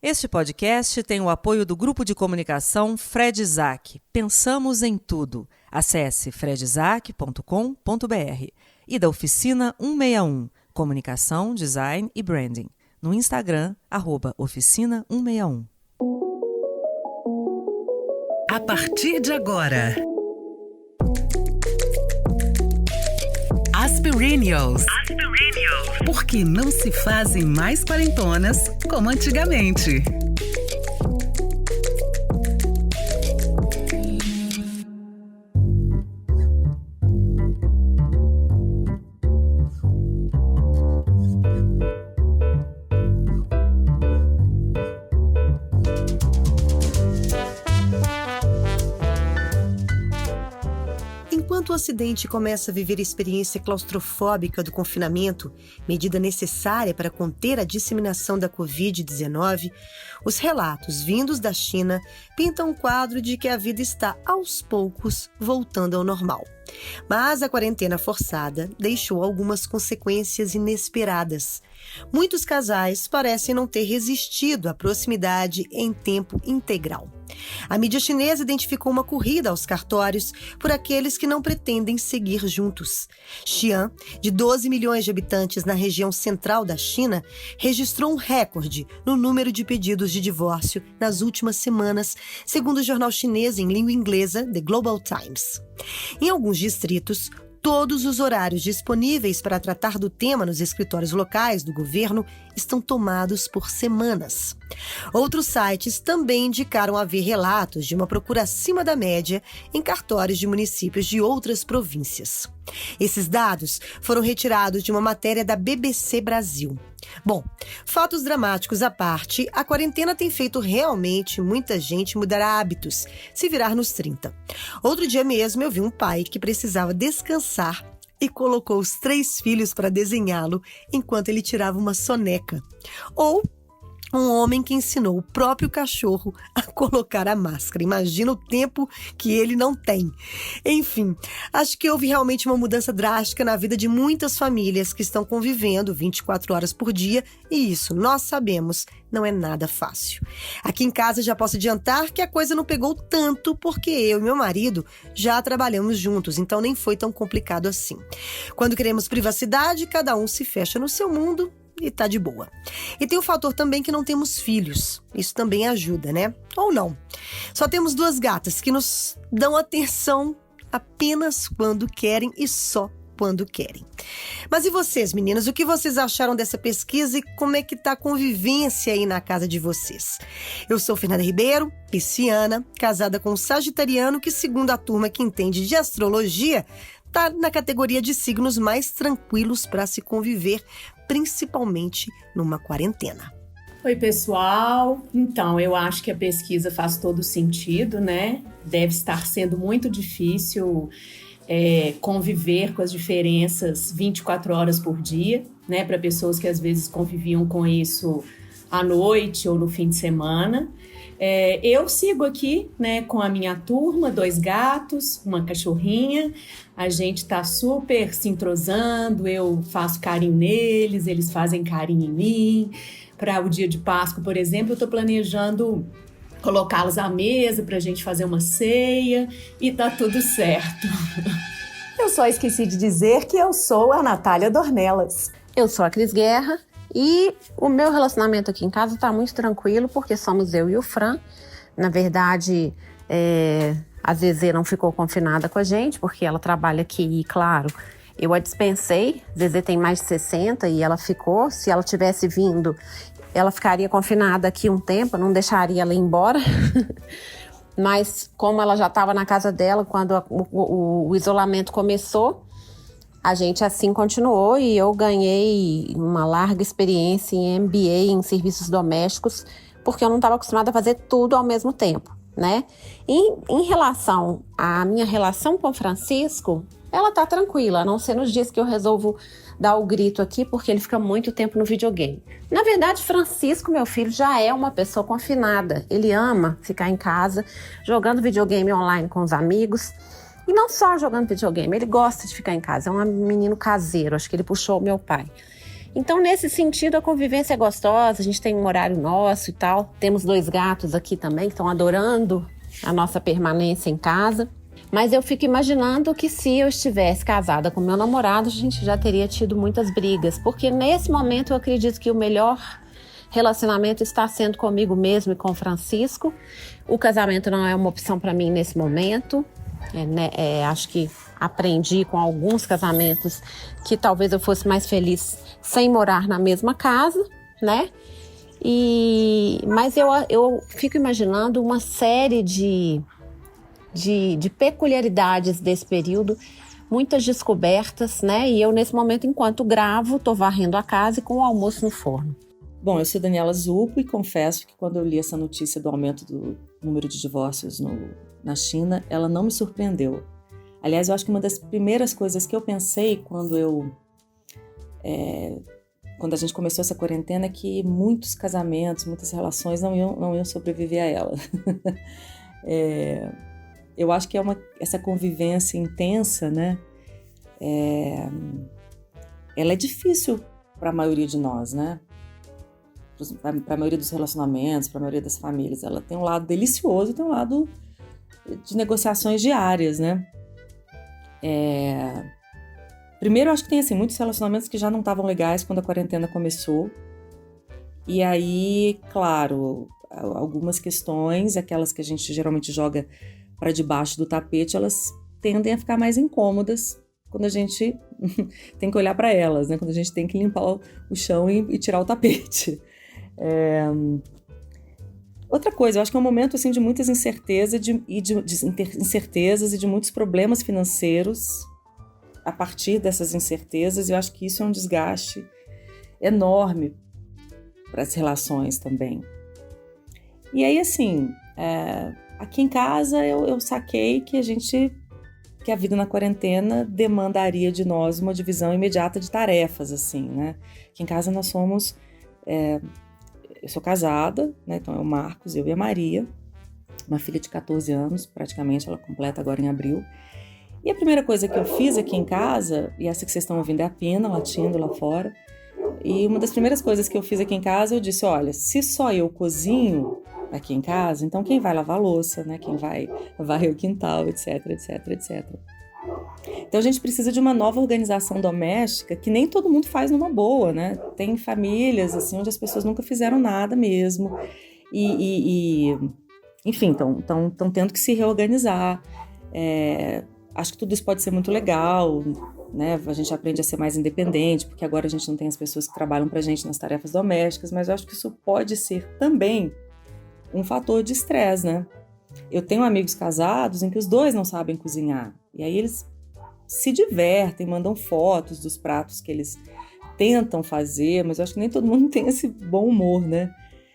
Este podcast tem o apoio do Grupo de Comunicação Fred Isaac. Pensamos em tudo. Acesse fredisaac.com.br e da Oficina 161, Comunicação, Design e Branding. No Instagram, @oficina161. A partir de agora, Aspirinials. Porque não se fazem mais quarentonas como antigamente. Enquanto o Ocidente começa a viver a experiência claustrofóbica do confinamento, medida necessária para conter a disseminação da Covid-19, os relatos vindos da China pintam um quadro de que a vida está, aos poucos, voltando ao normal. Mas a quarentena forçada deixou algumas consequências inesperadas. Muitos casais parecem não ter resistido à proximidade em tempo integral. A mídia chinesa identificou uma corrida aos cartórios por aqueles que não pretendem seguir juntos. Xi'an, de 12 milhões de habitantes na região central da China, registrou um recorde no número de pedidos de divórcio nas últimas semanas, segundo o jornal chinês em língua inglesa The Global Times. Em alguns distritos, todos os horários disponíveis para tratar do tema nos escritórios locais do governo estão tomados por semanas. Outros sites também indicaram haver relatos de uma procura acima da média em cartórios de municípios de outras províncias. Esses dados foram retirados de uma matéria da BBC Brasil. Bom, fatos dramáticos à parte, a quarentena tem feito realmente muita gente mudar hábitos, se virar nos 30. Outro dia mesmo eu vi um pai que precisava descansar e colocou os 3 filhos para desenhá-lo enquanto ele tirava uma soneca. Ou um homem que ensinou o próprio cachorro a colocar a máscara. Imagina o tempo que ele não tem. Enfim, acho que houve realmente uma mudança drástica na vida de muitas famílias que estão convivendo 24 horas por dia e isso, nós sabemos, não é nada fácil. Aqui em casa já posso adiantar que a coisa não pegou tanto porque eu e meu marido já trabalhamos juntos, então nem foi tão complicado assim. Quando queremos privacidade, cada um se fecha no seu mundo e tá de boa. E tem o fator também que não temos filhos. Isso também ajuda, né? Ou não. Só temos 2 gatas que nos dão atenção apenas quando querem e só quando querem. Mas e vocês, meninas? O que vocês acharam dessa pesquisa e como é que tá a convivência aí na casa de vocês? Eu sou Fernanda Ribeiro, pisciana, casada com um sagitariano que, segundo a turma que entende de astrologia, tá na categoria de signos mais tranquilos para se conviver, principalmente numa quarentena. Oi, pessoal. Então, eu acho que a pesquisa faz todo sentido, né? Deve estar sendo muito difícil conviver com as diferenças 24 horas por dia, né? Para pessoas que às vezes conviviam com isso à noite ou no fim de semana. Eu sigo aqui, né, com a minha turma, 2 gatos, uma cachorrinha. A gente tá super se entrosando, eu faço carinho neles, eles fazem carinho em mim. Para o dia de Páscoa, por exemplo, eu tô planejando colocá-los à mesa pra gente fazer uma ceia e tá tudo certo. Eu só esqueci de dizer que eu sou a Natália Dornelas. Eu sou a Cris Guerra. E o meu relacionamento aqui em casa tá muito tranquilo, porque somos eu e o Fran. Na verdade, a Zezé não ficou confinada com a gente, porque ela trabalha aqui e, claro, eu a dispensei. Zezé tem mais de 60 e ela ficou. Se ela tivesse vindo, ela ficaria confinada aqui um tempo, eu não deixaria ela ir embora. Mas como ela já estava na casa dela quando o isolamento começou, a gente assim continuou e eu ganhei uma larga experiência em MBA, em serviços domésticos, porque eu não estava acostumada a fazer tudo ao mesmo tempo, né? E em relação à minha relação com o Francisco, ela tá tranquila, a não ser nos dias que eu resolvo dar o grito aqui, porque ele fica muito tempo no videogame. Na verdade, Francisco, meu filho, já é uma pessoa confinada. Ele ama ficar em casa, jogando videogame online com os amigos. E não só jogando videogame, ele gosta de ficar em casa, é um menino caseiro, acho que ele puxou o meu pai. Então, nesse sentido, a convivência é gostosa, a gente tem um horário nosso e tal. Temos 2 gatos aqui também que estão adorando a nossa permanência em casa. Mas eu fico imaginando que se eu estivesse casada com meu namorado, a gente já teria tido muitas brigas. Porque nesse momento eu acredito que o melhor relacionamento está sendo comigo mesmo e com o Francisco. O casamento não é uma opção para mim nesse momento. Acho que aprendi com alguns casamentos que talvez eu fosse mais feliz sem morar na mesma casa, né? Mas eu fico imaginando uma série de peculiaridades desse período, muitas descobertas, né? E eu, nesse momento, enquanto gravo, tô varrendo a casa e com o almoço no forno. Bom, eu sou Daniela Zupo e confesso que quando eu li essa notícia do aumento do número de divórcios na China, ela não me surpreendeu. Aliás, eu acho que uma das primeiras coisas que eu pensei quando a gente começou essa quarentena é que muitos casamentos, muitas relações não iam sobreviver a ela. Eu acho que essa convivência intensa, né? Ela é difícil para a maioria de nós, né? Para a maioria dos relacionamentos, para a maioria das famílias. Ela tem um lado delicioso e tem um lado de negociações diárias, né? Primeiro, eu acho que tem assim, muitos relacionamentos que já não estavam legais quando a quarentena começou. E aí, claro, algumas questões, aquelas que a gente geralmente joga para debaixo do tapete, elas tendem a ficar mais incômodas quando a gente tem que olhar para elas, né? Quando a gente tem que limpar o chão e tirar o tapete. Outra coisa, eu acho que é um momento assim, de muitas incertezas e de muitos problemas financeiros. A partir dessas incertezas, eu acho que isso é um desgaste enorme para as relações também. E aí, assim, aqui em casa eu saquei que a vida na quarentena demandaria de nós uma divisão imediata de tarefas, assim, né? Aqui em casa nós somos... eu sou casada, né? Então é o Marcos, eu e a Maria, uma filha de 14 anos, praticamente, ela completa agora em abril. E a primeira coisa que eu fiz aqui em casa, e essa que vocês estão ouvindo é a Pina latindo lá fora, e uma das primeiras coisas que eu fiz aqui em casa, eu disse, olha, se só eu cozinho aqui em casa, então quem vai lavar a louça, né? Quem vai varrer o quintal, etc, etc, etc. Então a gente precisa de uma nova organização doméstica que nem todo mundo faz numa boa, né? Tem famílias assim onde as pessoas nunca fizeram nada mesmo enfim, estão tendo que se reorganizar. Acho que tudo isso pode ser muito legal, né? A gente aprende a ser mais independente, porque agora a gente não tem as pessoas que trabalham pra gente nas tarefas domésticas, mas eu acho que isso pode ser também um fator de estresse, né? Eu tenho amigos casados em que os dois não sabem cozinhar, e aí eles se divertem, mandam fotos dos pratos que eles tentam fazer, mas eu acho que nem todo mundo tem esse bom humor, né?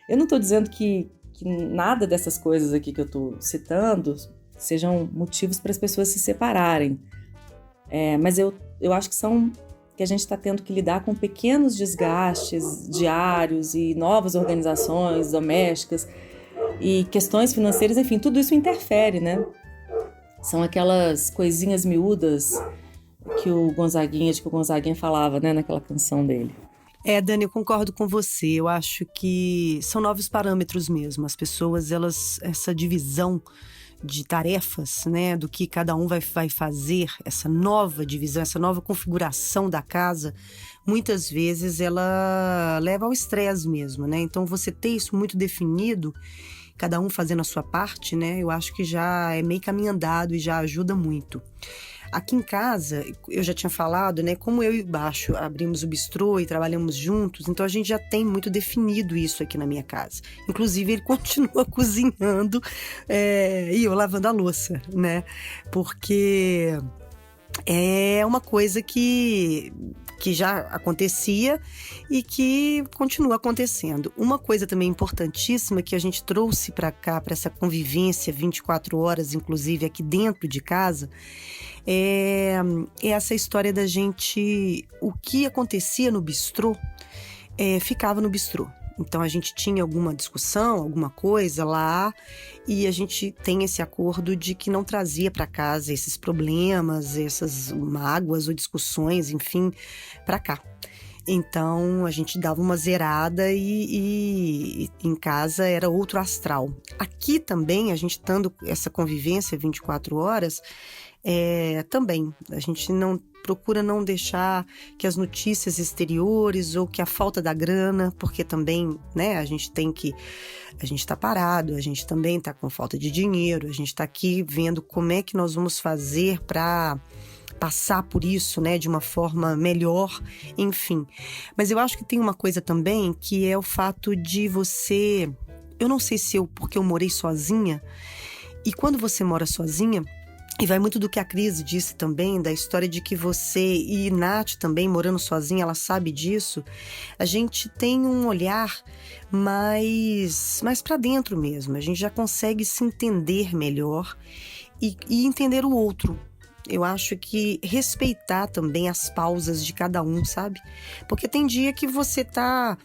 Eu não estou dizendo que nada dessas coisas aqui que eu estou citando sejam motivos para as pessoas se separarem, mas eu acho que a gente está tendo que lidar com pequenos desgastes diários e novas organizações domésticas e questões financeiras, enfim, tudo isso interfere, né? São aquelas coisinhas miúdas que o Gonzaguinha falava, né, naquela canção dele. Dani, eu concordo com você. Eu acho que são novos parâmetros mesmo. As pessoas, essa divisão de tarefas, né, do que cada um vai fazer, essa nova divisão, essa nova configuração da casa, muitas vezes ela leva ao estresse mesmo, né? Então você ter isso muito definido, cada um fazendo a sua parte, né? Eu acho que já é meio caminho andado e já ajuda muito. Aqui em casa, eu já tinha falado, né? Como eu e o Baixo abrimos o bistrô e trabalhamos juntos, então a gente já tem muito definido isso aqui na minha casa. Inclusive, ele continua cozinhando e eu lavando a louça, né? Porque é uma coisa que já acontecia e que continua acontecendo. Uma coisa também importantíssima que a gente trouxe para cá, para essa convivência 24 horas, inclusive aqui dentro de casa, é essa história da gente... O que acontecia no bistrô, ficava no bistrô. Então, a gente tinha alguma discussão, alguma coisa lá, e a gente tem esse acordo de que não trazia para casa esses problemas, essas mágoas ou discussões, enfim, para cá. Então, a gente dava uma zerada e em casa era outro astral. Aqui também, a gente estando essa convivência 24 horas, também a gente procura não deixar que as notícias exteriores ou que a falta da grana, porque também, né, a gente está parado, a gente também está com falta de dinheiro, a gente está aqui vendo como é que nós vamos fazer para passar por isso, né, de uma forma melhor, enfim. Mas eu acho que tem uma coisa também que é o fato de você... Eu não sei se porque eu morei sozinha, e quando você mora sozinha, e vai muito do que a Cris disse também, da história de que você, e Nath também, morando sozinha, ela sabe disso, a gente tem um olhar mais para dentro mesmo, a gente já consegue se entender melhor e entender o outro. Eu acho que respeitar também as pausas de cada um, sabe? Porque tem dia que você tá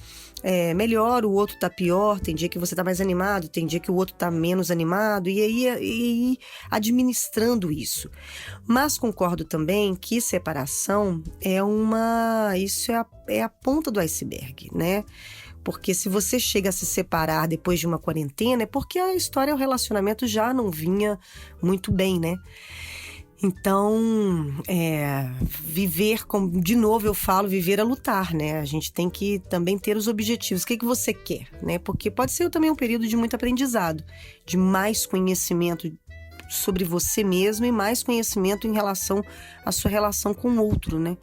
melhor, o outro tá pior, tem dia que você tá mais animado, tem dia que o outro tá menos animado, e aí administrando isso. Mas concordo também que separação isso é a ponta do iceberg, né? Porque se você chega a se separar depois de uma quarentena, é porque a história, o relacionamento já não vinha muito bem, né? Então, viver, como de novo eu falo, viver é lutar, né? A gente tem que também ter os objetivos. O que você quer, né? Porque pode ser também um período de muito aprendizado, de mais conhecimento sobre você mesmo e mais conhecimento em relação à sua relação com o outro, né?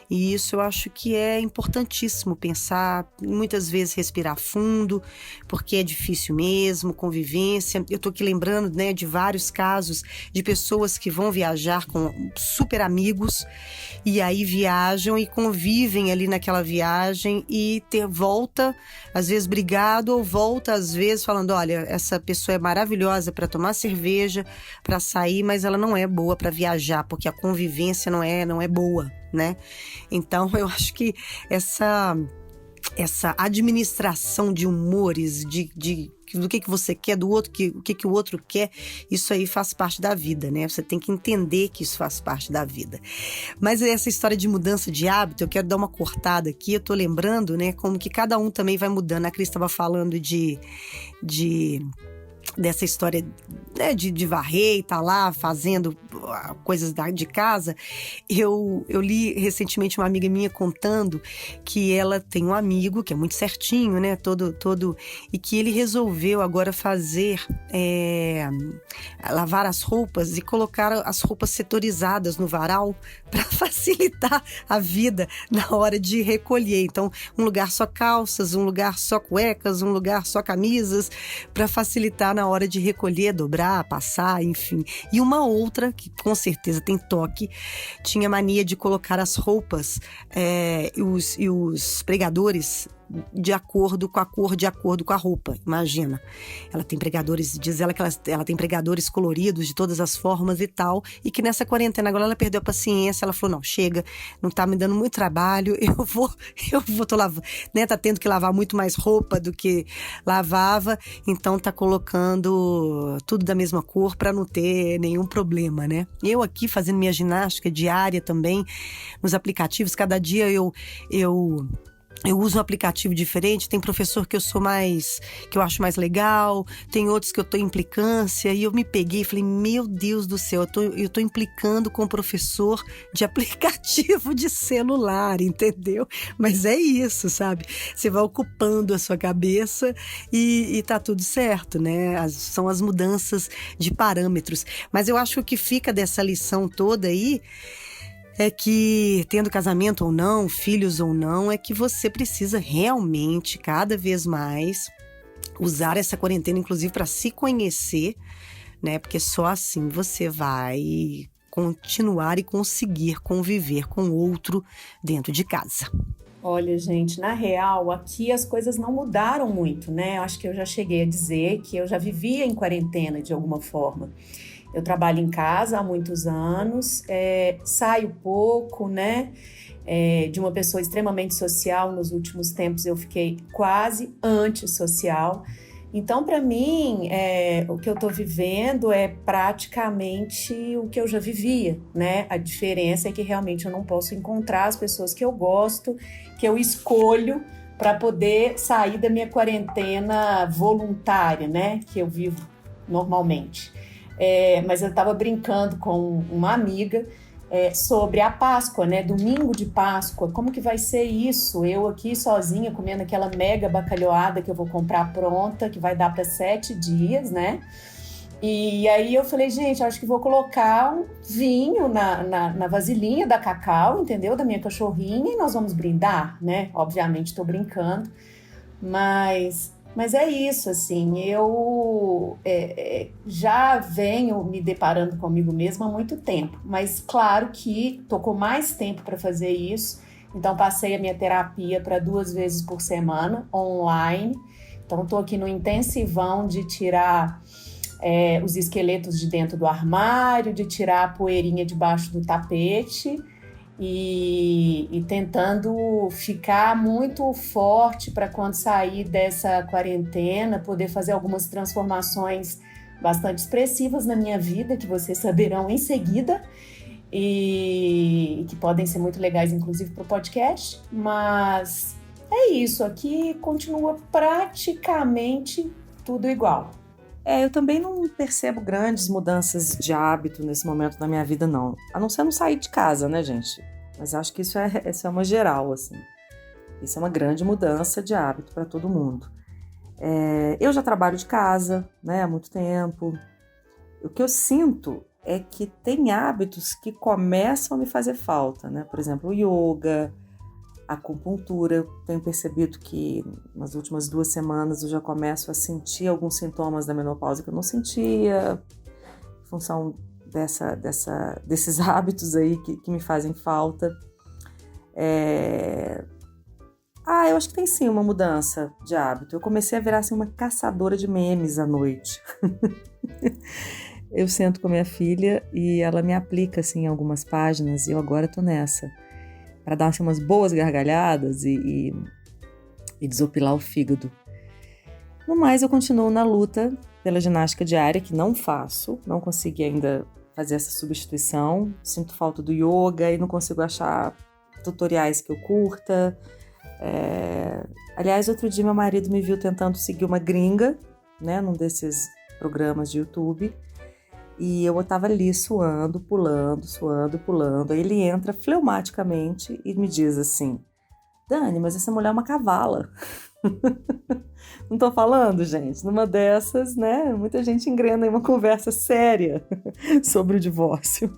E isso eu acho que é importantíssimo pensar, muitas vezes respirar fundo, porque é difícil mesmo, convivência. Eu tô aqui lembrando, né, de vários casos de pessoas que vão viajar com super amigos e aí viajam e convivem ali naquela viagem e volta, às vezes brigado, ou volta às vezes falando, olha, essa pessoa é maravilhosa para tomar cerveja, para sair, mas ela não é boa para viajar, porque a convivência não é boa, né? Então eu acho que essa administração de humores, do que você quer do outro, o que o outro quer, isso aí faz parte da vida, né? Você tem que entender que isso faz parte da vida. Mas essa história de mudança de hábito, eu quero dar uma cortada aqui, eu tô lembrando, né, como que cada um também vai mudando. A Cris estava falando dessa história, né, de varrer e tá lá fazendo coisas de casa. Eu li recentemente uma amiga minha contando que ela tem um amigo que é muito certinho, né, todo e que ele resolveu agora lavar as roupas e colocar as roupas setorizadas no varal para facilitar a vida na hora de recolher. Então, um lugar só calças, um lugar só cuecas, um lugar só camisas, para facilitar na hora de recolher, dobrar, passar, enfim. E uma outra, que com certeza tem toque, tinha mania de colocar as roupas e os pregadores de acordo com a cor, de acordo com a roupa. Imagina, ela tem pregadores, diz ela que ela tem pregadores coloridos de todas as formas e tal, e que nessa quarentena agora ela perdeu a paciência, ela falou, não, chega, não tá me dando muito trabalho, tô lavando, né, tá tendo que lavar muito mais roupa do que lavava, então tá colocando tudo da mesma cor para não ter nenhum problema, né? Eu aqui fazendo minha ginástica diária também, nos aplicativos, cada dia eu uso um aplicativo diferente, tem professor que eu acho mais legal, tem outros que eu tô em implicância, e eu me peguei e falei, meu Deus do céu, eu tô implicando com o professor de aplicativo de celular, entendeu? Mas é isso, sabe? Você vai ocupando a sua cabeça e tá tudo certo, né? São as mudanças de parâmetros. Mas eu acho que o que fica dessa lição toda aí é que, tendo casamento ou não, filhos ou não, é que você precisa realmente, cada vez mais, usar essa quarentena, inclusive, para se conhecer, né? Porque só assim você vai continuar e conseguir conviver com o outro dentro de casa. Olha, gente, na real, aqui as coisas não mudaram muito, né? Eu acho que eu já cheguei a dizer que eu já vivia em quarentena de alguma forma. Eu trabalho em casa há muitos anos, saio pouco, né? De uma pessoa extremamente social, nos últimos tempos eu fiquei quase antissocial. Então, para mim, o que eu estou vivendo é praticamente o que eu já vivia, né? A diferença é que realmente eu não posso encontrar as pessoas que eu gosto, que eu escolho para poder sair da minha quarentena voluntária, né? Que eu vivo normalmente. Mas eu estava brincando com uma amiga sobre a Páscoa, né? Domingo de Páscoa, como que vai ser isso? Eu aqui sozinha comendo aquela mega bacalhoada que eu vou comprar pronta, que vai dar para 7 dias, né? E aí eu falei, gente, acho que vou colocar um vinho na vasilhinha da Cacau, entendeu? Da minha cachorrinha, e nós vamos brindar, né? Obviamente estou brincando, mas é isso, assim, eu já venho me deparando comigo mesma há muito tempo, mas claro que estou com mais tempo para fazer isso, então passei a minha terapia para 2 vezes por semana, online, então estou aqui no intensivão de tirar os esqueletos de dentro do armário, de tirar a poeirinha debaixo do tapete, e tentando ficar muito forte para quando sair dessa quarentena, poder fazer algumas transformações bastante expressivas na minha vida, que vocês saberão em seguida, e que podem ser muito legais, inclusive, para o podcast. Mas é isso, aqui continua praticamente tudo igual. Eu também não percebo grandes mudanças de hábito nesse momento da minha vida, não. A não ser não sair de casa, né, gente? Mas acho que isso é uma geral, assim. Isso é uma grande mudança de hábito para todo mundo. Eu já trabalho de casa, né, há muito tempo. O que eu sinto é que tem hábitos que começam a me fazer falta, né? Por exemplo, o yoga, a acupuntura. Eu tenho percebido que nas últimas 2 semanas eu já começo a sentir alguns sintomas da menopausa que eu não sentia, em função desses hábitos aí que me fazem falta. Eu acho que tem sim uma mudança de hábito. Eu comecei a virar assim, uma caçadora de memes à noite. Eu sento com a minha filha e ela me aplica assim, algumas páginas, e eu agora tô nessa, para dar assim, umas boas gargalhadas e desopilar o fígado. No mais, eu continuo na luta pela ginástica diária, que não faço, não consegui ainda fazer essa substituição. Sinto falta do yoga e não consigo achar tutoriais que eu curta. Aliás, outro dia meu marido me viu tentando seguir uma gringa, né, num desses programas de YouTube, e eu estava ali suando, pulando. Aí ele entra fleumaticamente e me diz assim: Dani, mas essa mulher é uma cavala. Não tô falando, gente? Numa dessas, né? Muita gente engrena em uma conversa séria sobre o divórcio.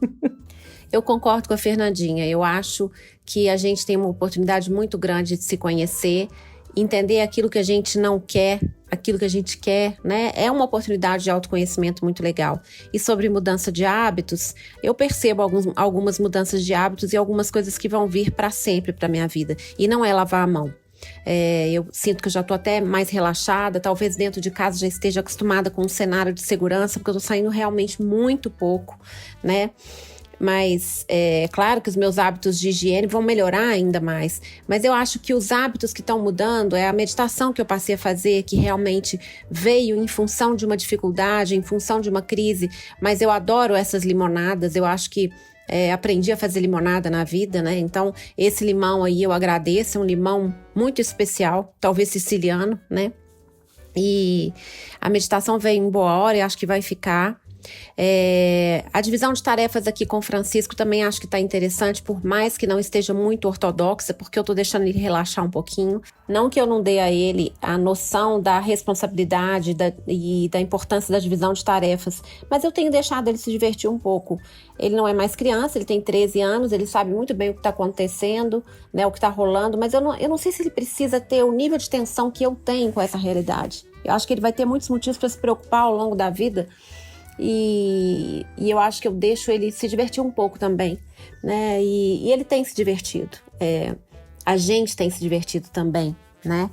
Eu concordo com a Fernandinha. Eu acho que a gente tem uma oportunidade muito grande de se conhecer, entender aquilo que a gente não quer, aquilo que a gente quer, né? É uma oportunidade de autoconhecimento muito legal. E sobre mudança de hábitos, eu percebo algumas mudanças de hábitos e algumas coisas que vão vir para sempre para minha vida. E não é lavar a mão. Eu sinto que eu já estou até mais relaxada, talvez dentro de casa já esteja acostumada com um cenário de segurança, porque eu estou saindo realmente muito pouco, né? Mas é claro que os meus hábitos de higiene vão melhorar ainda mais. Mas eu acho que os hábitos que estão mudando é a meditação que eu passei a fazer, que realmente veio em função de uma dificuldade, em função de uma crise. Mas eu adoro essas limonadas, eu acho que aprendi a fazer limonada na vida, né? Então, esse limão aí eu agradeço, é um limão muito especial, talvez siciliano, né? E a meditação veio em boa hora e acho que vai ficar. A divisão de tarefas aqui com o Francisco também acho que está interessante, por mais que não esteja muito ortodoxa, porque eu estou deixando ele relaxar um pouquinho. Não que eu não dê a ele a noção da responsabilidade e da importância da divisão de tarefas, mas eu tenho deixado ele se divertir um pouco. Ele não é mais criança, ele tem 13 anos, ele sabe muito bem o que está acontecendo, né, o que está rolando, mas eu não sei se ele precisa ter o nível de tensão que eu tenho com essa realidade. Eu acho que ele vai ter muitos motivos para se preocupar ao longo da vida. E eu acho que eu deixo ele se divertir um pouco também, né? E ele tem se divertido. A gente tem se divertido também, né?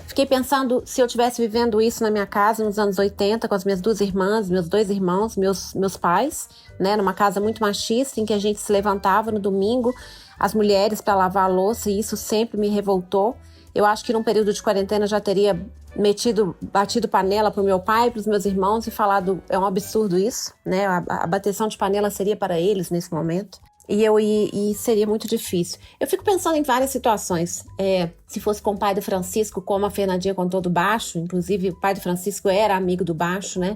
Fiquei pensando se eu estivesse vivendo isso na minha casa nos anos 80, com as minhas 2 irmãs, meus 2 irmãos, meus pais, né? Numa casa muito machista, em que a gente se levantava no domingo, as mulheres para lavar a louça, e isso sempre me revoltou. Eu acho que num período de quarentena já teria batido panela pro meu pai, pros meus irmãos e falado, é um absurdo isso, né? A bateção de panela seria para eles nesse momento. E seria muito difícil. Eu fico pensando em várias situações. Se fosse com o pai do Francisco, como a Fernandinha contou do baixo, inclusive o pai do Francisco era amigo do baixo, né?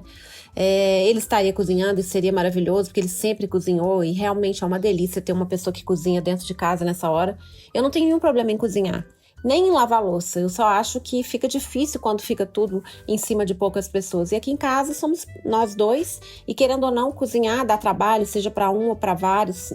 Ele estaria cozinhando e seria maravilhoso, porque ele sempre cozinhou e realmente é uma delícia ter uma pessoa que cozinha dentro de casa nessa hora. Eu não tenho nenhum problema em cozinhar, nem em lavar louça. Eu só acho que fica difícil quando fica tudo em cima de poucas pessoas. E aqui em casa somos nós dois e, querendo ou não, cozinhar dá trabalho, seja para um ou para vários.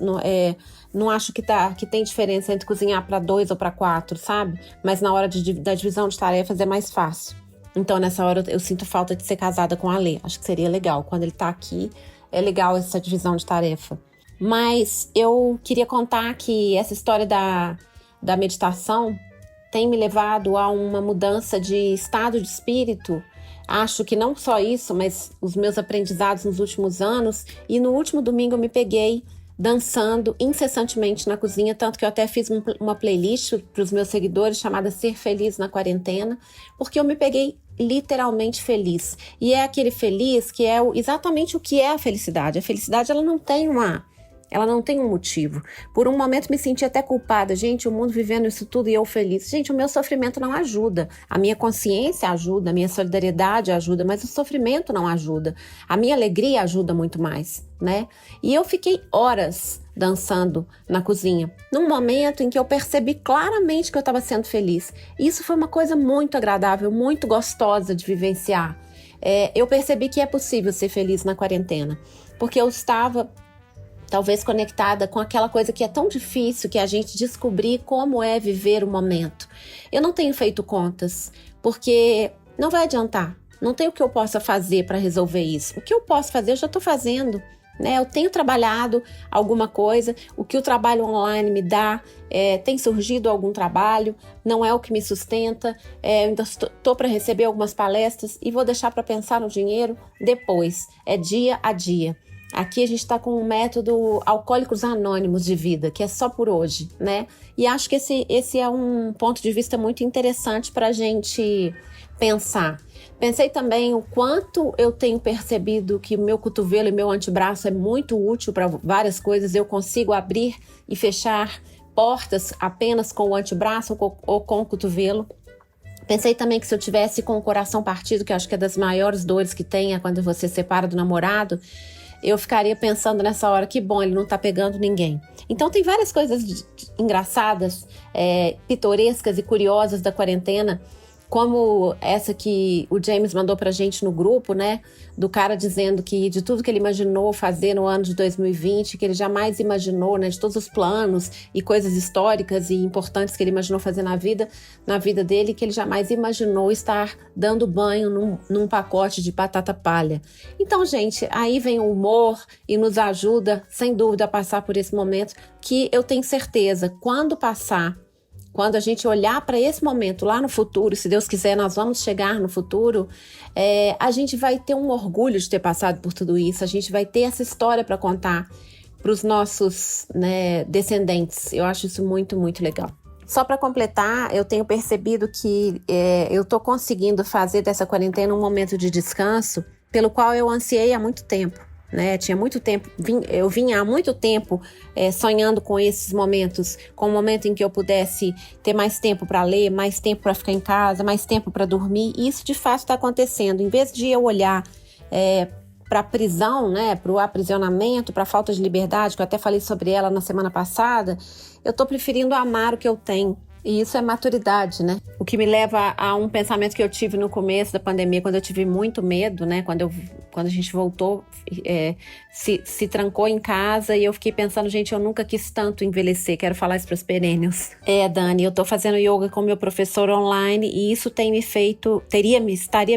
Não acho que tem diferença entre cozinhar para 2 ou para 4, sabe? Mas na hora da divisão de tarefas é mais fácil. Então, nessa hora, eu sinto falta de ser casada com a Alê. Acho que seria legal. Quando ele tá aqui, é legal essa divisão de tarefa. Mas eu queria contar que essa história da meditação tem me levado a uma mudança de estado de espírito. Acho que não só isso, mas os meus aprendizados nos últimos anos. E no último domingo eu me peguei dançando incessantemente na cozinha, tanto que eu até fiz uma playlist para os meus seguidores chamada Ser Feliz na Quarentena, porque eu me peguei literalmente feliz. E é aquele feliz que é exatamente o que é a felicidade. A felicidade, ela não tem um motivo. Por um momento me senti até culpada. Gente, o mundo vivendo isso tudo e eu feliz. Gente, o meu sofrimento não ajuda. A minha consciência ajuda, a minha solidariedade ajuda, mas o sofrimento não ajuda. A minha alegria ajuda muito mais, né? E eu fiquei horas dançando na cozinha, num momento em que eu percebi claramente que eu estava sendo feliz. Isso foi uma coisa muito agradável, muito gostosa de vivenciar. Eu percebi que é possível ser feliz na quarentena, porque eu estava talvez conectada com aquela coisa que é tão difícil, que é a gente descobrir como é viver o momento. Eu não tenho feito contas, porque não vai adiantar. Não tem o que eu possa fazer para resolver isso. O que eu posso fazer, eu já estou fazendo, né? Eu tenho trabalhado alguma coisa, o que o trabalho online me dá, tem surgido algum trabalho, não é o que me sustenta, ainda estou para receber algumas palestras e vou deixar para pensar no dinheiro depois, dia a dia. Aqui a gente está com um método Alcoólicos Anônimos de vida, que é só por hoje, né? E acho que esse é um ponto de vista muito interessante para a gente pensar. Pensei também o quanto eu tenho percebido que o meu cotovelo e meu antebraço é muito útil para várias coisas. Eu consigo abrir e fechar portas apenas com o antebraço ou com o cotovelo. Pensei também que se eu tivesse com o coração partido, que eu acho que é das maiores dores que tem, é quando você se separa do namorado, eu ficaria pensando nessa hora, que bom, ele não tá pegando ninguém. Então tem várias coisas engraçadas, pitorescas e curiosas da quarentena, como essa que o James mandou pra gente no grupo, né? Do cara dizendo que de tudo que ele imaginou fazer no ano de 2020, que ele jamais imaginou, né? De todos os planos e coisas históricas e importantes que ele imaginou fazer na vida dele, que ele jamais imaginou estar dando banho num pacote de batata palha. Então, gente, aí vem o humor e nos ajuda, sem dúvida, a passar por esse momento que eu tenho certeza, quando a gente olhar para esse momento lá no futuro, se Deus quiser, nós vamos chegar no futuro, a gente vai ter um orgulho de ter passado por tudo isso, a gente vai ter essa história para contar para os nossos, né, descendentes. Eu acho isso muito, muito legal. Só para completar, eu tenho percebido que eu estou conseguindo fazer dessa quarentena um momento de descanso pelo qual eu ansiei há muito tempo. Né? Tinha muito tempo, eu vinha há muito tempo sonhando com esses momentos, com o momento em que eu pudesse ter mais tempo para ler, mais tempo para ficar em casa, mais tempo para dormir, e isso de fato está acontecendo. Em vez de eu olhar para a prisão, né, para o aprisionamento, para a falta de liberdade, que eu até falei sobre ela na semana passada, eu estou preferindo amar o que eu tenho. E isso é maturidade, né? O que me leva a um pensamento que eu tive no começo da pandemia, quando eu tive muito medo, né? Quando a gente voltou, se trancou em casa e eu fiquei pensando, gente, eu nunca quis tanto envelhecer, quero falar isso para os perennials. Dani, eu tô fazendo yoga com meu professor online e isso estaria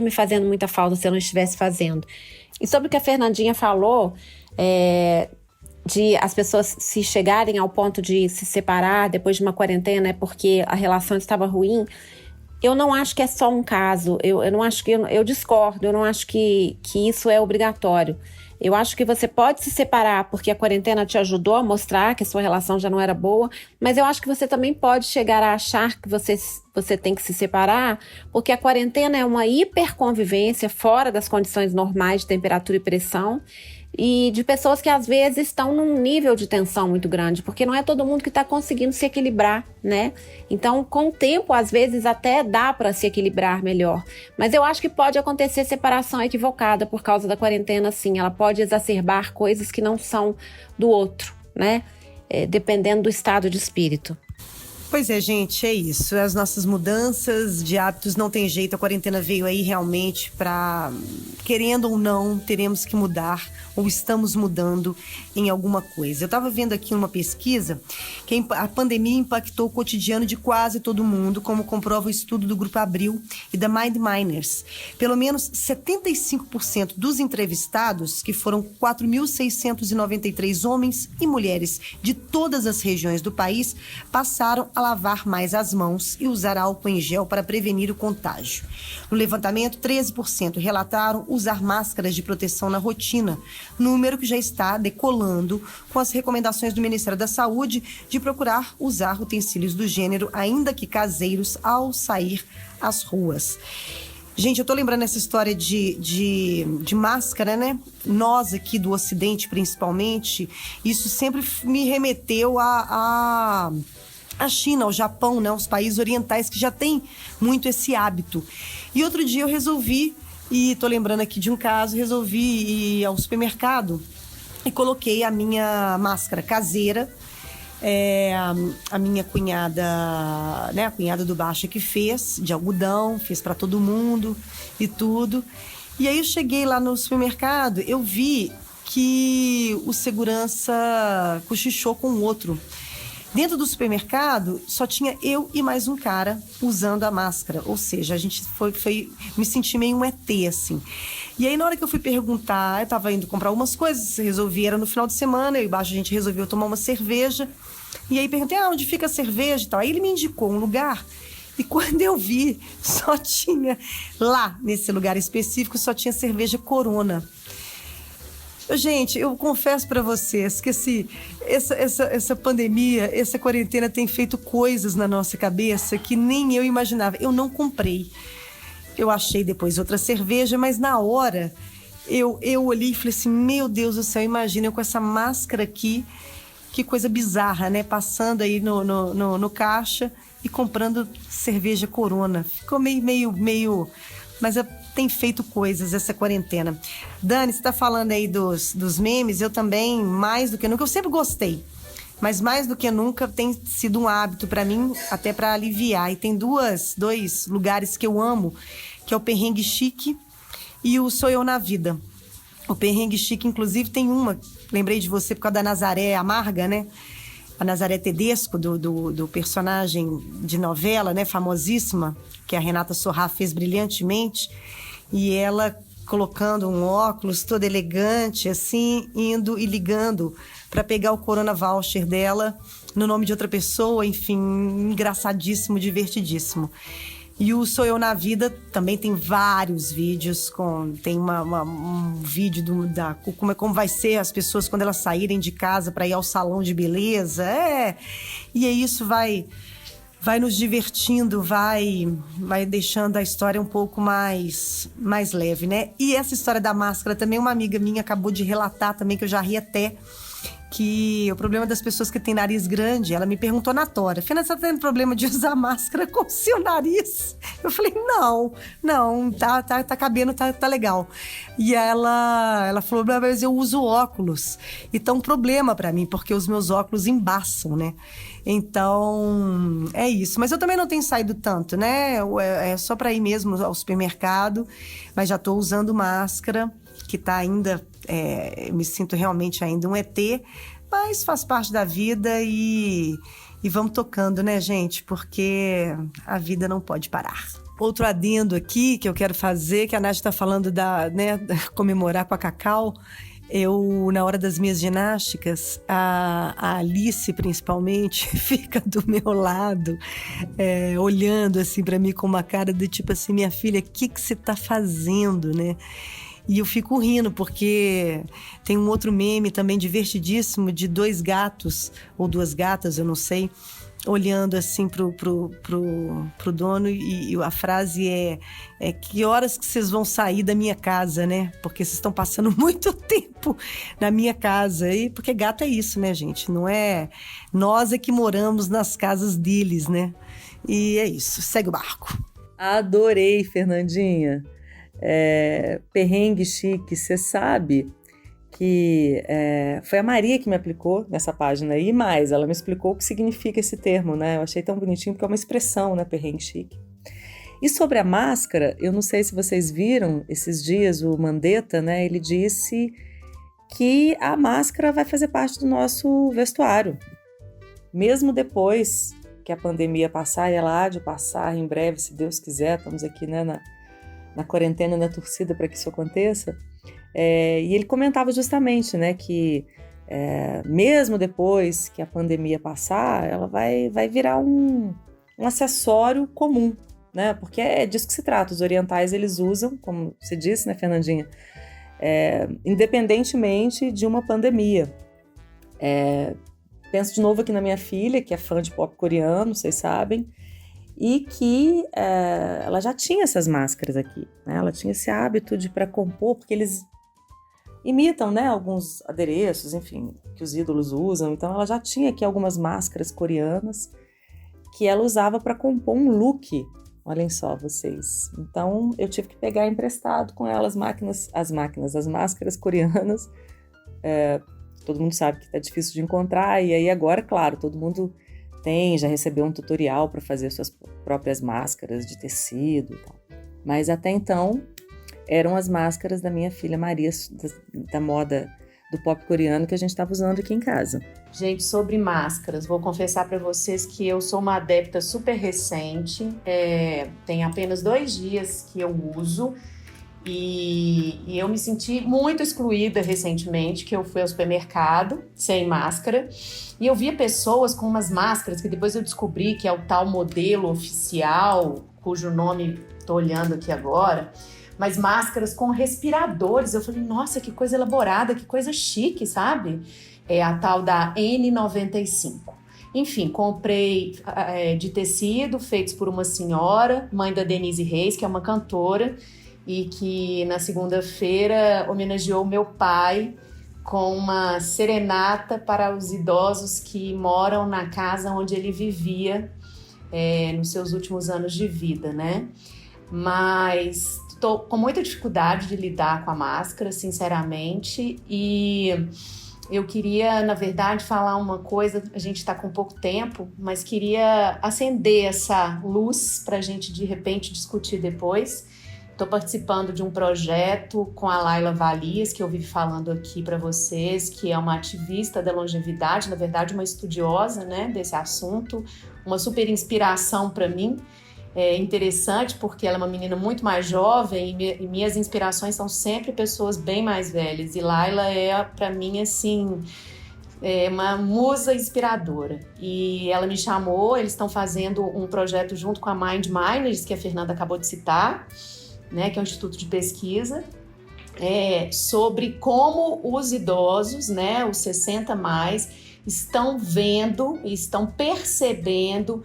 me fazendo muita falta se eu não estivesse fazendo. E sobre o que a Fernandinha falou, de as pessoas se chegarem ao ponto de se separar depois de uma quarentena, porque a relação estava ruim, Eu não acho que é só um caso, eu não acho que eu discordo, eu não acho que isso é obrigatório. Eu acho que você pode se separar porque a quarentena te ajudou a mostrar que a sua relação já não era boa, mas eu acho que você também pode chegar a achar que você tem que se separar porque a quarentena é uma hiperconvivência fora das condições normais de temperatura e pressão e de pessoas que às vezes estão num nível de tensão muito grande, porque não é todo mundo que está conseguindo se equilibrar, né? Então, com o tempo, às vezes até dá para se equilibrar melhor. Mas eu acho que pode acontecer separação equivocada por causa da quarentena, sim. Ela pode exacerbar coisas que não são do outro, né? Dependendo do estado de espírito. Pois é, gente, é isso. As nossas mudanças de hábitos não tem jeito. A quarentena veio aí realmente para, querendo ou não, teremos que mudar ou estamos mudando em alguma coisa. Eu estava vendo aqui uma pesquisa que a pandemia impactou o cotidiano de quase todo mundo, como comprova o estudo do Grupo Abril e da Mind Miners. Pelo menos 75% dos entrevistados, que foram 4.693 homens e mulheres de todas as regiões do país, passaram a lavar mais as mãos e usar álcool em gel para prevenir o contágio. No levantamento, 13% relataram usar máscaras de proteção na rotina, número que já está decolando com as recomendações do Ministério da Saúde de procurar usar utensílios do gênero, ainda que caseiros, ao sair às ruas. Gente, eu tô lembrando essa história de máscara, né? Nós aqui do Ocidente, principalmente, isso sempre me remeteu a China, ao Japão, né? Os países orientais que já têm muito esse hábito. E outro dia eu resolvi, e tô lembrando aqui de um caso, resolvi ir ao supermercado e coloquei a minha máscara caseira. A minha cunhada, né? A cunhada do Baixa que fez, de algodão, fez para todo mundo e tudo. E aí eu cheguei lá no supermercado, eu vi que o segurança cochichou com o outro. Dentro do supermercado, só tinha eu e mais um cara usando a máscara. Ou seja, a gente me senti meio um ET, assim. E aí, na hora que eu fui perguntar, eu tava indo comprar algumas coisas, era no final de semana, eu e Baixo a gente resolveu tomar uma cerveja. E aí perguntei, onde fica a cerveja e tal. Aí ele me indicou um lugar, e quando eu vi, só tinha, lá nesse lugar específico, só tinha cerveja Corona. Gente, eu confesso para vocês que essa pandemia, essa quarentena tem feito coisas na nossa cabeça que nem eu imaginava. Eu não comprei. Eu achei depois outra cerveja, mas na hora eu olhei e falei assim, meu Deus do céu, imagina eu com essa máscara aqui, que coisa bizarra, né? Passando aí no caixa e comprando cerveja Corona. Ficou meio... Mas tem feito coisas essa quarentena. Dani, você tá falando aí dos memes, eu também, mais do que nunca, eu sempre gostei, mas mais do que nunca tem sido um hábito para mim, até para aliviar. E tem dois lugares que eu amo, que é o Perrengue Chique e o Sou Eu na Vida. O Perrengue Chique, inclusive, tem lembrei de você por causa da Nazaré Amarga, né? A Nazaré Tedesco, do personagem de novela, né, famosíssima, que a Renata Sorrah fez brilhantemente, e ela colocando um óculos todo elegante, assim, indo e ligando para pegar o Corona Voucher dela no nome de outra pessoa, enfim, engraçadíssimo, divertidíssimo. E o Sou Eu na Vida também tem vários vídeos, tem um vídeo como vai ser as pessoas quando elas saírem de casa para ir ao salão de beleza. E aí isso vai nos divertindo, vai deixando a história um pouco mais leve, né? E essa história da máscara também, uma amiga minha acabou de relatar também, que eu já ri até, que o problema das pessoas que têm nariz grande, ela me perguntou na tora, Fina, você tá tendo problema de usar máscara com o seu nariz? Eu falei, não, tá cabendo, tá legal. E ela falou, mas eu uso óculos, e tá um problema pra mim, porque os meus óculos embaçam, né? Então, é isso. Mas eu também não tenho saído tanto, né? É só pra ir mesmo ao supermercado, mas já tô usando máscara, que tá ainda... eu me sinto realmente ainda um ET, mas faz parte da vida e vamos tocando, né, gente? Porque a vida não pode parar. Outro adendo aqui que eu quero fazer, que a Nath está falando comemorar com a Cacau. Eu, na hora das minhas ginásticas, a Alice, principalmente, fica do meu lado, olhando assim para mim com uma cara de tipo assim, minha filha, o que você tá fazendo, né? E eu fico rindo, porque tem um outro meme também divertidíssimo de 2 gatos, ou 2 gatas, eu não sei, olhando assim pro dono, e a frase é que horas que vocês vão sair da minha casa, né? Porque vocês estão passando muito tempo na minha casa. E porque gato é isso, né, gente? Não é nós que moramos nas casas deles, né? E é isso, segue o barco. Adorei, Fernandinha. Perrengue chique, você sabe que foi a Maria que me aplicou nessa página aí, mas ela me explicou o que significa esse termo, né? Eu achei tão bonitinho porque é uma expressão, né? Perrengue chique. E sobre a máscara, eu não sei se vocês viram esses dias o Mandetta, né? Ele disse que a máscara vai fazer parte do nosso vestuário, mesmo depois que a pandemia passar, e ela há de passar em breve, se Deus quiser. Estamos aqui, né, na quarentena, na torcida para que isso aconteça. E ele comentava justamente, né, que mesmo depois que a pandemia passar, ela vai virar um acessório comum, né, porque é disso que se trata. Os orientais, eles usam, como você disse, né, Fernandinha, independentemente de uma pandemia. Penso de novo aqui na minha filha, que é fã de pop coreano, vocês sabem, e que ela já tinha essas máscaras aqui, né? Ela tinha esse hábito de, para compor, porque eles imitam, né, alguns adereços, enfim, que os ídolos usam. Então ela já tinha aqui algumas máscaras coreanas que ela usava para compor um look. Olhem só vocês. Então eu tive que pegar emprestado com ela as máscaras coreanas. Todo mundo sabe que tá difícil de encontrar, e aí agora, claro, todo mundo já recebeu um tutorial para fazer suas próprias máscaras de tecido e tal. Mas até então eram as máscaras da minha filha Maria, da moda do pop coreano, que a gente estava usando aqui em casa. Gente, sobre máscaras, vou confessar para vocês que eu sou uma adepta super recente. Tem apenas 2 dias que eu uso. E eu me senti muito excluída recentemente, que eu fui ao supermercado sem máscara, e eu via pessoas com umas máscaras que depois eu descobri que é o tal modelo oficial, cujo nome estou olhando aqui agora, mas máscaras com respiradores. Eu falei, nossa, que coisa elaborada, que coisa chique, sabe? É a tal da N95. Enfim, comprei de tecido, feitos por uma senhora, mãe da Denise Reis, que é uma cantora, e que na segunda-feira homenageou meu pai com uma serenata para os idosos que moram na casa onde ele vivia nos seus últimos anos de vida, né? Mas estou com muita dificuldade de lidar com a máscara, sinceramente, e eu queria, na verdade, falar uma coisa. A gente está com pouco tempo, mas queria acender essa luz para a gente, de repente, discutir depois. Estou participando de um projeto com a Laila Valias, que eu vivo falando aqui para vocês, que é uma ativista da longevidade, na verdade uma estudiosa, né, desse assunto, uma super inspiração para mim. É interessante porque ela é uma menina muito mais jovem e minhas inspirações são sempre pessoas bem mais velhas. E Laila é, para mim, assim, uma musa inspiradora. E ela me chamou, eles estão fazendo um projeto junto com a Mind Miners, que a Fernanda acabou de citar, né, que é um instituto de pesquisa, sobre como os idosos, né, os 60+, estão vendo e estão percebendo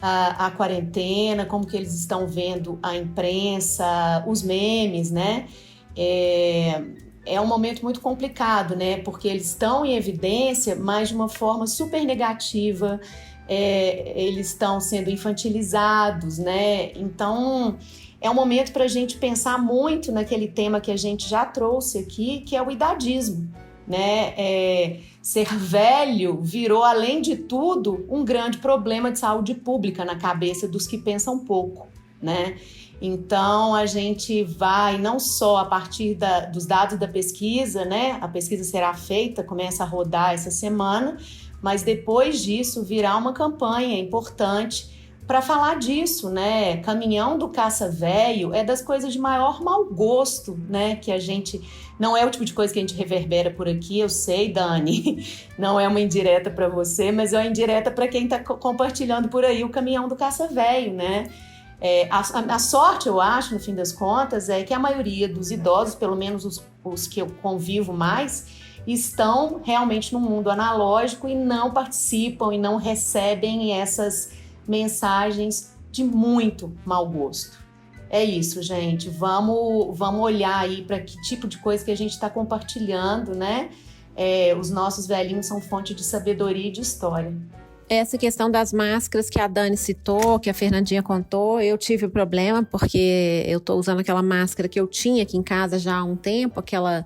a quarentena, como que eles estão vendo a imprensa, os memes, né? É um momento muito complicado, né? Porque eles estão em evidência, mas de uma forma super negativa. Eles estão sendo infantilizados, né? Então, é um momento para a gente pensar muito naquele tema que a gente já trouxe aqui, que é o idadismo, né? Ser velho virou, além de tudo, um grande problema de saúde pública na cabeça dos que pensam pouco, né? Então, a gente vai, não só a partir dos dados da pesquisa, né? A pesquisa será feita, começa a rodar essa semana, mas depois disso virá uma campanha importante para falar disso, né? Caminhão do Caça Velho é das coisas de maior mau gosto, né? Que a gente... Não é o tipo de coisa que a gente reverbera por aqui, eu sei, Dani. Não é uma indireta para você, mas é uma indireta para quem está compartilhando por aí o Caminhão do Caça Velho, né? A sorte, eu acho, no fim das contas, é que a maioria dos idosos, pelo menos os que eu convivo mais, estão realmente no mundo analógico e não participam e não recebem essas mensagens de muito mau gosto. É isso, gente. Vamos olhar aí para que tipo de coisa que a gente está compartilhando, né? Os nossos velhinhos são fonte de sabedoria e de história. Essa questão das máscaras que a Dani citou, que a Fernandinha contou, eu tive problema porque eu tô usando aquela máscara que eu tinha aqui em casa já há um tempo, aquela,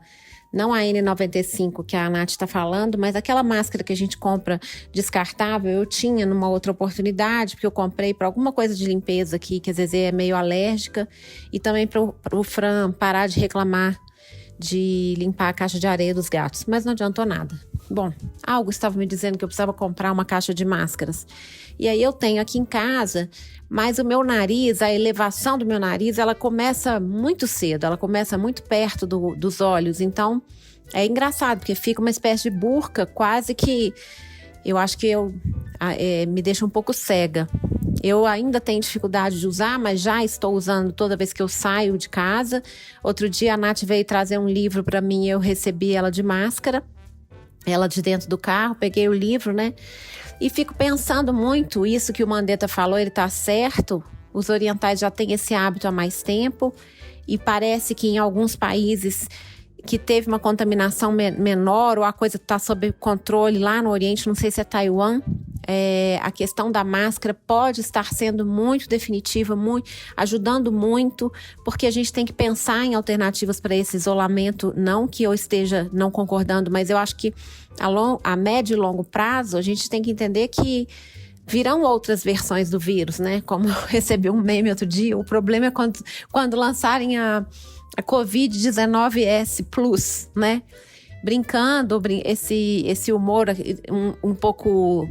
não a N95 que a Nath tá falando, mas aquela máscara que a gente compra descartável, eu tinha numa outra oportunidade, porque eu comprei para alguma coisa de limpeza aqui, que às vezes é meio alérgica, e também para o Fran parar de reclamar de limpar a caixa de areia dos gatos, mas não adiantou nada. Bom, algo estava me dizendo que eu precisava comprar uma caixa de máscaras. E aí eu tenho aqui em casa, mas o meu nariz, a elevação do meu nariz, ela começa muito cedo, ela começa muito perto dos olhos. Então, é engraçado, porque fica uma espécie de burca, quase que... Eu acho que me deixa um pouco cega. Eu ainda tenho dificuldade de usar, mas já estou usando toda vez que eu saio de casa. Outro dia a Nath veio trazer um livro para mim e eu recebi ela de máscara. Ela de dentro do carro, peguei o livro, né? E fico pensando muito, isso que o Mandetta falou, ele tá certo. Os orientais já têm esse hábito há mais tempo. E parece que em alguns países que teve uma contaminação menor ou a coisa está sob controle lá no Oriente, não sei se é Taiwan, a questão da máscara pode estar sendo muito definitiva, ajudando muito, porque a gente tem que pensar em alternativas para esse isolamento, não que eu esteja não concordando, mas eu acho que a médio e longo prazo a gente tem que entender que virão outras versões do vírus, né? Como eu recebi um meme outro dia, o problema é quando lançarem a Covid-19S Plus, né? Brincando, esse humor um pouco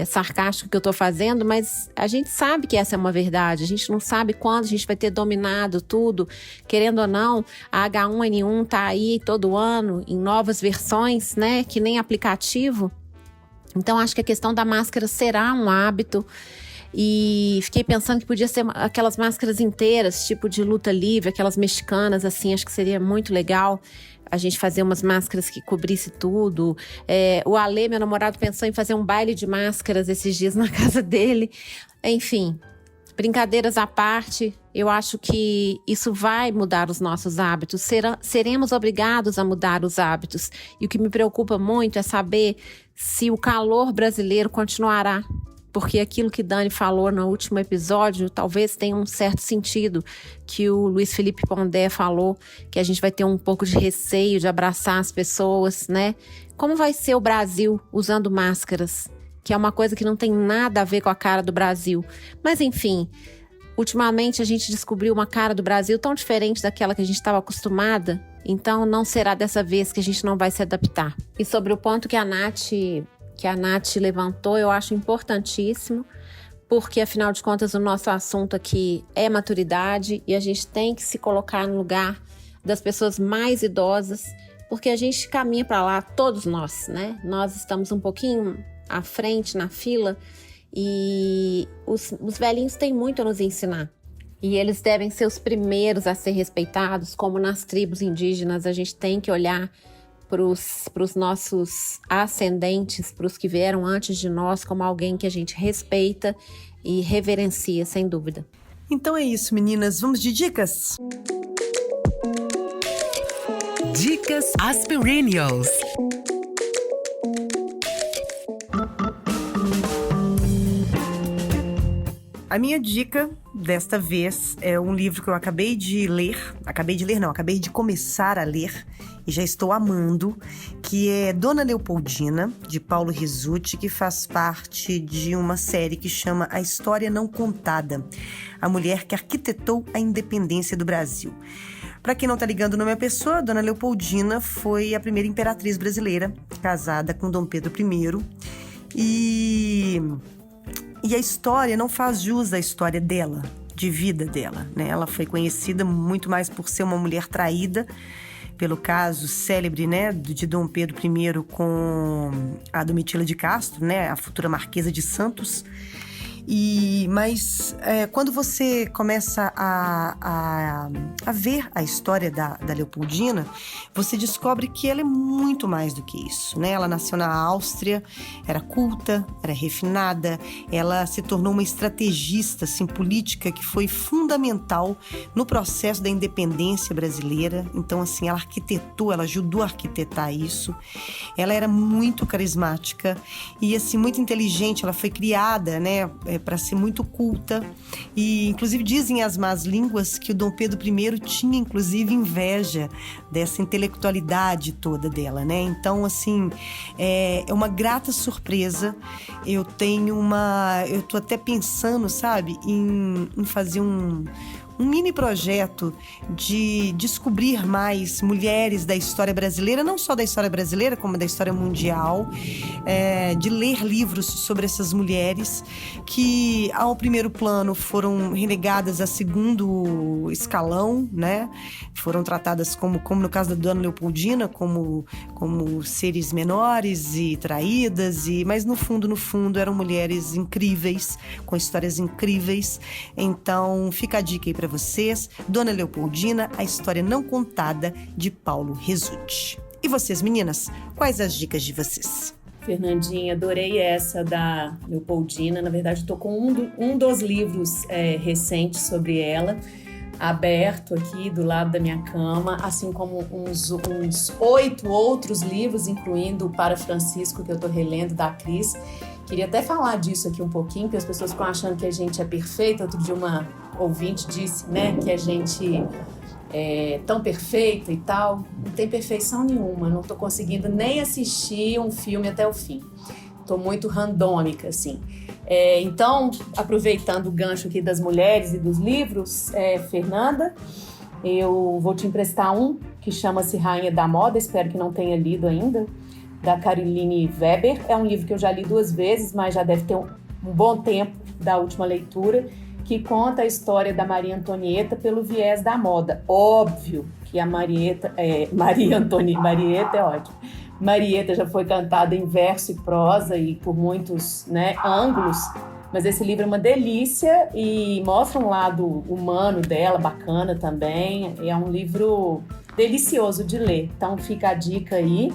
sarcástico que eu tô fazendo, mas a gente sabe que essa é uma verdade. A gente não sabe quando a gente vai ter dominado tudo. Querendo ou não, a H1N1 tá aí todo ano em novas versões, né? Que nem aplicativo. Então, acho que a questão da máscara será um hábito. E fiquei pensando que podia ser aquelas máscaras inteiras, tipo de luta livre, aquelas mexicanas, assim, acho que seria muito legal a gente fazer umas máscaras que cobrisse tudo. O Ale, meu namorado, pensou em fazer um baile de máscaras esses dias na casa dele. Enfim, brincadeiras à parte, eu acho que isso vai mudar os nossos hábitos. Seremos obrigados a mudar os hábitos. E o que me preocupa muito é saber se o calor brasileiro continuará. Porque aquilo que Dani falou no último episódio talvez tenha um certo sentido, que o Luiz Felipe Pondé falou, que a gente vai ter um pouco de receio de abraçar as pessoas, né? Como vai ser o Brasil usando máscaras? Que é uma coisa que não tem nada a ver com a cara do Brasil. Mas enfim, ultimamente a gente descobriu uma cara do Brasil tão diferente daquela que a gente estava acostumada, então não será dessa vez que a gente não vai se adaptar. E sobre o ponto que a Nath levantou, eu acho importantíssimo, porque afinal de contas o nosso assunto aqui é maturidade e a gente tem que se colocar no lugar das pessoas mais idosas, porque a gente caminha para lá, todos nós, né? Nós estamos um pouquinho à frente na fila e os velhinhos têm muito a nos ensinar. E eles devem ser os primeiros a ser respeitados, como nas tribos indígenas a gente tem que olhar para os nossos ascendentes, para os que vieram antes de nós, como alguém que a gente respeita e reverencia, sem dúvida. Então é isso, meninas. Vamos de dicas? Dicas Aspirinials. A minha dica desta vez é um livro que eu acabei de começar a ler e já estou amando, que é Dona Leopoldina, de Paulo Rizzuti, que faz parte de uma série que chama A História Não Contada, a mulher que arquitetou a independência do Brasil. Para quem não tá ligando o nome à pessoa, Dona Leopoldina foi a primeira imperatriz brasileira, casada com Dom Pedro I, e E a história não faz jus à história dela, de vida dela, né? Ela foi conhecida muito mais por ser uma mulher traída, pelo caso célebre, né, de Dom Pedro I com a Domitila de Castro, né, a futura Marquesa de Santos. Mas quando você começa a ver a história da Leopoldina, você descobre que ela é muito mais do que isso, né? Ela nasceu na Áustria, era culta, era refinada, ela se tornou uma estrategista assim, política que foi fundamental no processo da independência brasileira. Então, assim, ela arquitetou, ela ajudou a arquitetar isso. Ela era muito carismática e, assim, muito inteligente. Ela foi criada, né, para ser muito culta, e inclusive dizem as más línguas que o Dom Pedro I tinha inclusive inveja dessa intelectualidade toda dela, né? Então, assim, é uma grata surpresa. Eu tô até pensando, sabe, em fazer um mini projeto de descobrir mais mulheres da história brasileira, não só da história brasileira, como da história mundial, de ler livros sobre essas mulheres que, ao primeiro plano, foram relegadas a segundo escalão, né? Foram tratadas como no caso da Dona Leopoldina, como seres menores e traídas, mas no fundo eram mulheres incríveis, com histórias incríveis. Então, fica a dica aí para vocês, Dona Leopoldina, a história não contada, de Paulo Resutti. E vocês, meninas, quais as dicas de vocês? Fernandinha, adorei essa da Leopoldina. Na verdade, estou com um dos livros recentes sobre ela, aberto aqui do lado da minha cama, assim como uns 8 outros livros, incluindo o Para Francisco, que eu estou relendo, da Cris. Queria até falar disso aqui um pouquinho, porque as pessoas ficam achando que a gente é perfeita. Outro dia uma ouvinte disse, né, que a gente é tão perfeita e tal. Não tem perfeição nenhuma, não estou conseguindo nem assistir um filme até o fim. Estou muito randômica, assim. Então, aproveitando o gancho aqui das mulheres e dos livros, Fernanda, eu vou te emprestar um que chama-se Rainha da Moda, espero que não tenha lido ainda, da Caroline Weber. É um livro que eu já li 2 vezes, mas já deve ter um bom tempo da última leitura, que conta a história da Maria Antonieta pelo viés da moda. Óbvio que a Marieta é ótimo. Marieta já foi cantada em verso e prosa e por muitos, né, ângulos, mas esse livro é uma delícia e mostra um lado humano dela, bacana também. É um livro delicioso de ler. Então fica a dica aí,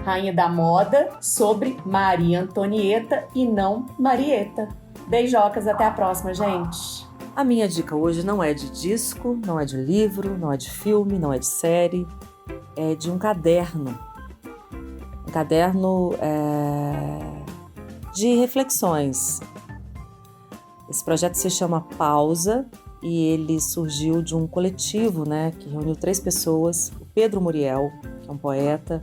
Rainha da Moda, sobre Maria Antonieta e não Marieta. Beijocas, até a próxima, gente. A minha dica hoje não é de disco, não é de livro, não é de filme, não é de série, é de um caderno. Um caderno de reflexões. Esse projeto se chama Pausa e ele surgiu de um coletivo, né, que reuniu 3 pessoas, o Pedro Muriel, que é um poeta,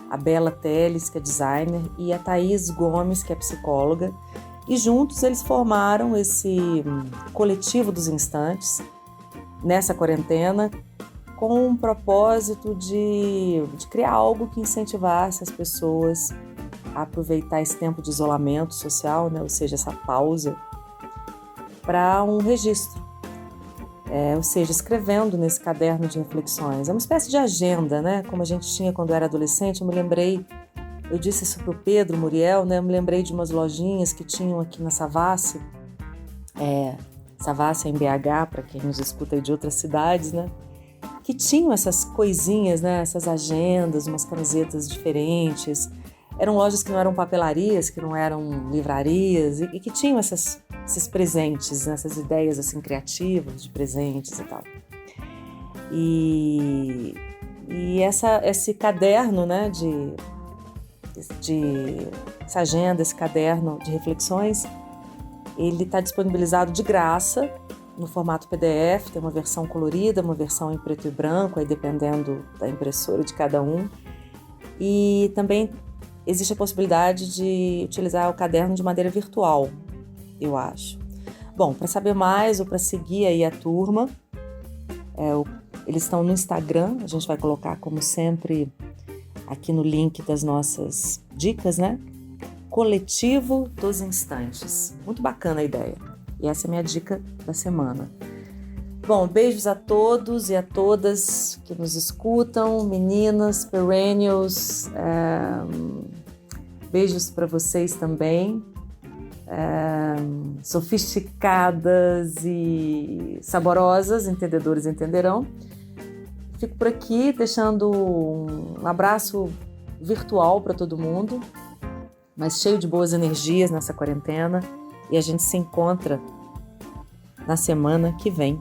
a Bela Teles, que é designer, e a Thaís Gomes, que é psicóloga. E juntos eles formaram esse coletivo dos instantes, nessa quarentena, com um propósito de criar algo que incentivasse as pessoas a aproveitar esse tempo de isolamento social, né? Ou seja, essa pausa, para um registro. Ou seja, escrevendo nesse caderno de reflexões. É uma espécie de agenda, né? Como a gente tinha quando eu era adolescente. Eu disse isso pro Pedro Muriel, né? Eu me lembrei de umas lojinhas que tinham aqui na Savassi. Savassi é em BH, para quem nos escuta aí de outras cidades, né? Que tinham essas coisinhas, né? Essas agendas, umas camisetas diferentes. Eram lojas que não eram papelarias, que não eram livrarias, e que tinham esses presentes, né? Essas ideias assim criativas de presentes e tal. E esse caderno, né? Essa agenda, esse caderno de reflexões, ele está disponibilizado de graça no formato PDF. Tem uma versão colorida, uma versão em preto e branco, aí dependendo da impressora de cada um. E também existe a possibilidade de utilizar o caderno de maneira virtual, eu acho. Bom, para saber mais ou para seguir aí a turma, eles estão no Instagram, a gente vai colocar como sempre aqui no link das nossas dicas, né? coletivo dos instantes. Muito bacana a ideia. E essa é a minha dica da semana. Bom, beijos a todos e a todas que nos escutam, meninas, perennials, beijos para vocês também, sofisticadas e saborosas, entendedores entenderão. Fico por aqui deixando um abraço virtual para todo mundo, mas cheio de boas energias nessa quarentena, e a gente se encontra na semana que vem.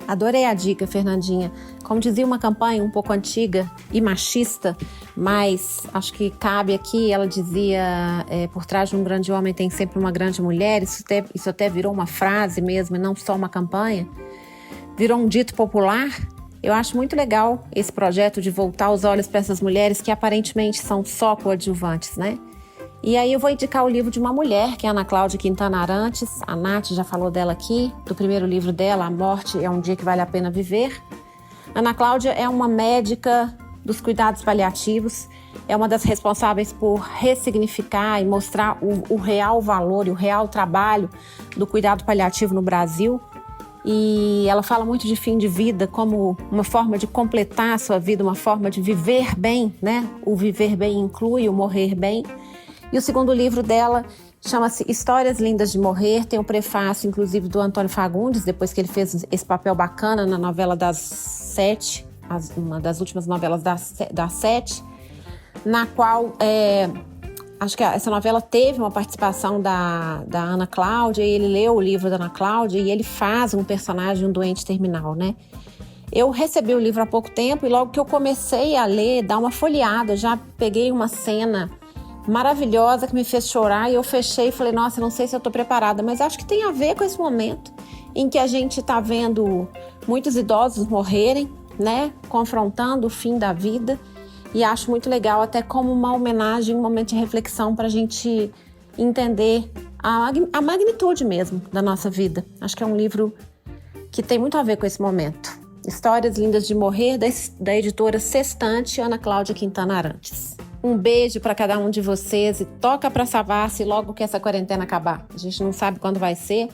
Adorei a dica, Fernandinha. Como dizia uma campanha um pouco antiga e machista, mas acho que cabe aqui, ela dizia, por trás de um grande homem tem sempre uma grande mulher. Isso até virou uma frase mesmo, e não só uma campanha. Virou um dito popular. Eu acho muito legal esse projeto de voltar os olhos para essas mulheres que aparentemente são só coadjuvantes, né? E aí eu vou indicar o livro de uma mulher, que é a Ana Cláudia Quintana Arantes. A Nath já falou dela aqui, do primeiro livro dela, A Morte é um Dia que Vale a Pena Viver. Ana Cláudia é uma médica dos cuidados paliativos, é uma das responsáveis por ressignificar e mostrar o real valor e o real trabalho do cuidado paliativo no Brasil. E ela fala muito de fim de vida como uma forma de completar a sua vida, uma forma de viver bem, né? O viver bem inclui o morrer bem. E o segundo livro dela chama-se Histórias Lindas de Morrer, tem um prefácio, inclusive, do Antônio Fagundes, depois que ele fez esse papel bacana na novela das 7, uma das últimas novelas das 7, na qual, acho que essa novela teve uma participação da Ana Cláudia, e ele leu o livro da Ana Cláudia, e ele faz um personagem, um doente terminal, né? Eu recebi o livro há pouco tempo, e logo que eu comecei a ler, dar uma folheada, já peguei uma cena maravilhosa que me fez chorar, e eu fechei e falei, nossa, não sei se eu tô preparada, mas acho que tem a ver com esse momento em que a gente tá vendo muitos idosos morrerem, né, confrontando o fim da vida, e acho muito legal, até como uma homenagem, um momento de reflexão para a gente entender a magnitude mesmo da nossa vida. Acho que é um livro que tem muito a ver com esse momento. Histórias Lindas de Morrer, da editora Sextante, Ana Cláudia Quintana Arantes. Um beijo para cada um de vocês e toca para Savassi logo que essa quarentena acabar. A gente não sabe quando vai ser,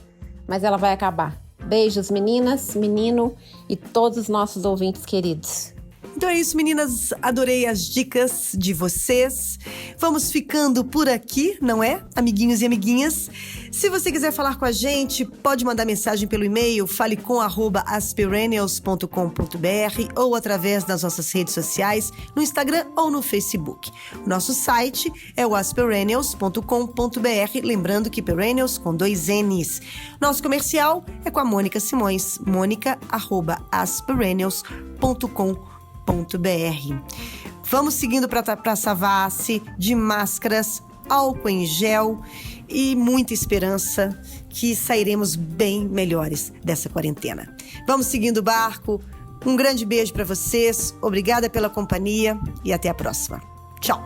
mas ela vai acabar. Beijos, meninas, menino e todos os nossos ouvintes queridos. Então é isso, meninas. Adorei as dicas de vocês. Vamos ficando por aqui, não é? Amiguinhos e amiguinhas. Se você quiser falar com a gente, pode mandar mensagem pelo e-mail falecom@asperennials.com.br ou através das nossas redes sociais, no Instagram ou no Facebook. O nosso site é o asperennials.com.br, lembrando que perennials com 2 N's. Nosso comercial é com a Mônica Simões, monica@asperennials.com.br. Vamos seguindo para Savassi, de máscaras, álcool em gel e muita esperança que sairemos bem melhores dessa quarentena. Vamos seguindo o barco. Um grande beijo para vocês, obrigada pela companhia e até a próxima. Tchau!